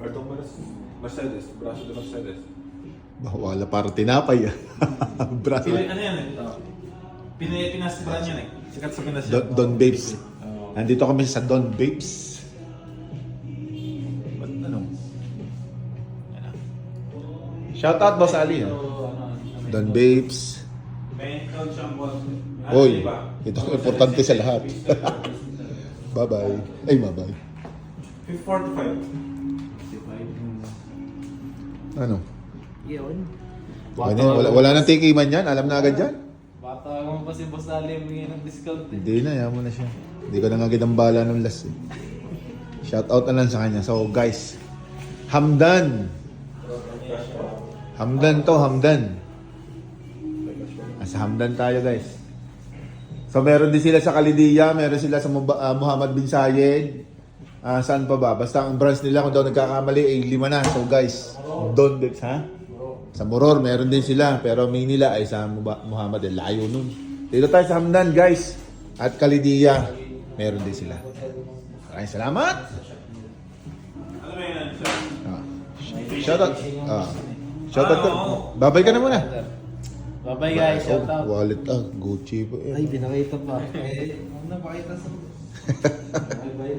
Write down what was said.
Cartong Mercedes, braso de Mercedes. Wala para tinapay. Braso. Ano yan eh? Pinas brand yan eh. Sikat sa Pinas yan. Don Babes. Nandito kami sa Don Babes. Ano? Shout out Boss Ali. Don Babes. Mental shampoo. Hoy, ito ang importante sa lahat. Bye-bye. Ay, bye-bye. 45. Ano? Yun. Wala nang tikiman yan. Alam na agad yan. Bata mo pa si Boss Ali humingi ng discount eh. Hindi na, yaman na siya. Hindi ko na nga ginambala ng last eh. Shout out na lang sa kanya. So guys, Hamdan. Hamdan to, Hamdan. Sa Hamdan tayo guys. So meron din sila sa Kalidiya, meron sila sa Muhammad bin Zayed. Saan pa ba? Basta ang branch nila kung daw nagkakamali ay 5 na. So guys, Don Babes ha? Sa Moror meron din sila, pero main nila ay sa Muhammad, layo nun. Dito tayo sa Hamdan guys. At Kalidiya, meron din sila. Maraming salamat! Ano ba yan? Shout out. Shout out. Babay ka na muna. Bye-bye guys, shout out. Wallet Gucci pa eh. Ay, binakita pa. Eh, ano napakita sa... Bye-bye.